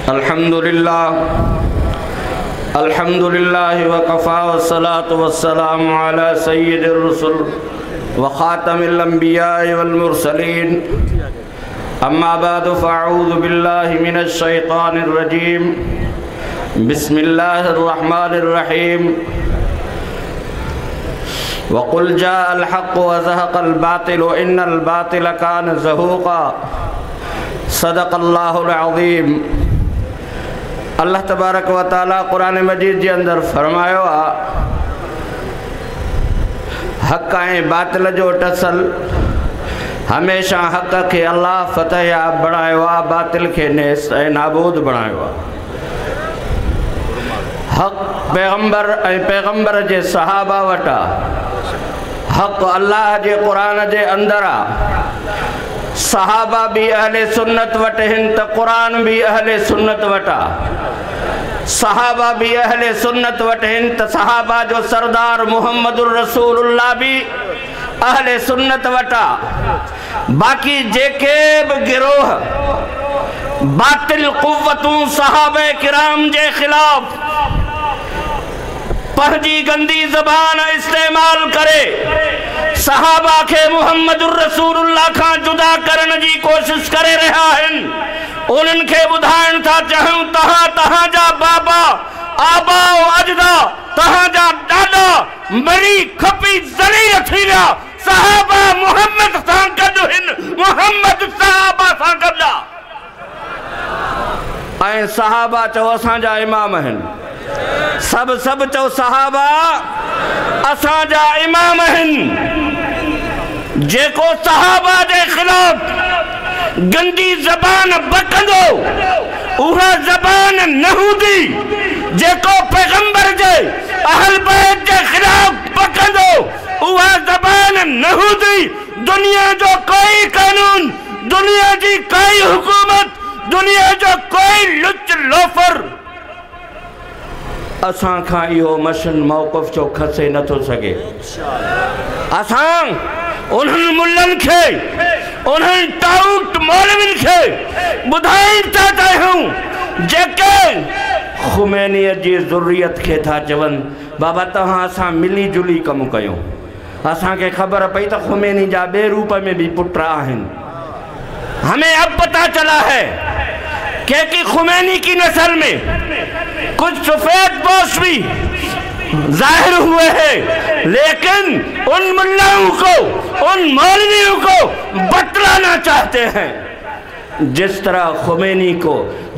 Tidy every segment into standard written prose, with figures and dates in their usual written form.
अल्हम्दुलिल्लाह वकफ़ा वस्सलातु वस्सलामु अला सय्यिदिर रुसुल व ख़ातमिल अंबिया वल मुरसलीन अम्मा बअदु फ़अऊज़ु बिल्लाहि मिनश शैतानिर रजीम बिस्मिल्लाहिर रहमानिर रहीम वक़ुल जाअल हक़्क़ु व ज़हक़ल बातिलु इन्नल बातिल कान ज़हूक़ा सदक़ल्लाहुल अज़ीम। अल्लाह तबारक व तआला कुरान मजीद जे अंदर फरमायो आ हक़ ऐं बातिल जो टसल हमेशा हक़ के अल्लाह फ़तह याब बणायो आ, बातिल के नेस ऐं नाबूद बणायो आ। हक़ पैगंबर ऐं पैगंबर जे सहाबा वटा, हक़ अल्लाह जे कुरान जे अंदर आ। सहाबा भी अहले सुन्नत वट हिन त कुरान भी अहले सुन्नत वटा। सहाबा भी अहले सुन्नत वट हिन त सहाबा जो सरदार मुहम्मदुर रसूलुल्लाह भी अहले सुन्नत वटा। बाकी जेके भी गिरोह बातिल कुव्वतूं सहाबे किराम जे खिलाफ पंहिंजी गंदी ज़बान इस्तेमाल करे सहाबा के मुहम्मदुर रसूलुल्लाह खां जुदा करण जी कोशिश करे रहा आहिनि, उन्हनि खे ॿुधाइण था चाहियूं तहां जा बाबा आबा अजदा तहां जा ॾाॾा मरी खपी ज़लील थी विया सहाबा मुहम्मद सां गॾु हिन, मुहम्मद सहाबा सां गॾु ऐं सहाबा चओ असांजा इमाम आहिनि। सब चओ सहाबा असांजा इमाम आहिनि। जेको सहाबा जे खिलाफ गंदी ज़बान बकंदो उहा ज़बान न हूंदी। जेको पैगंबर जे अहल बैत जे खिलाफ बकंदो उहा ज़बान न हूंदी। दुनिया जो कोई कानून, दुनिया जी कोई हुकूमत, दुनिया जो कोई लुच लोफर असां खां इहो मशन मौक़िफ़ जो खसे नथो सघे। असां उन्हनि मुल्लनि खे, उन्हनि टाउट मौलविन खे ॿुधाइण था चाहियूं जेके ख़ुमैनीअ जी ज़ुर्रियत खे था चवनि बाबा तव्हां असां मिली जुली कमु कयूं। असांखे ख़बर पई त ख़ुमैनी जा ॿिए रूप में भी पुट आहिनि। हमें अब पता चला है कि ख़ुमैनी की नस्ल में कुछ सफेद पोश भी जाहिर हुए हैं, लेकिन उन मुल्लाओं को, उन मौलवियों को बतलाना चाहते हैं। जिस तरह ख़ुमैनी को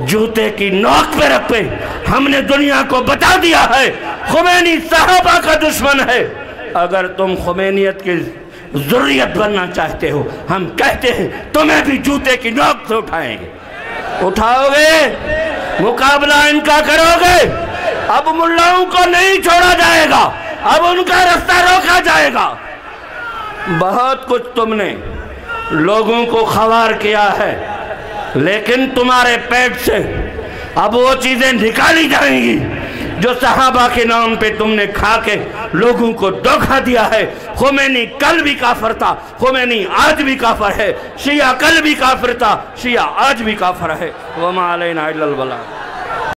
जूते की नोक पे रखे हमने दुनिया को बता दिया है ख़ुमैनी सहाबा का दुश्मन है। अगर तुम ख़ुमैनियत की ज़ुर्रियत बनना चाहते हो हम कहते हैं तुम्हें भी जूते की नोक से उठाएंगे। उठाओगे, मुकाबला इनका करोगे। अब मुल्लाओं को नहीं छोड़ा जाएगा, अब उनका रास्ता रोका जाएगा। बहुत कुछ तुमने लोगों को ख़वार किया है, लेकिन तुम्हारे पेट से अब वो चीजें निकाली जाएंगी जो सहाबा के नाम पे तुमने खा के लोगों को धोखा दिया है। ख़ुमैनी कल भी काफिर था, ख़ुमैनी आज भी काफिर है, शिया कल भी काफिर था, शिया आज भी काफिर है। वमा अलैना इल्लल बलाग।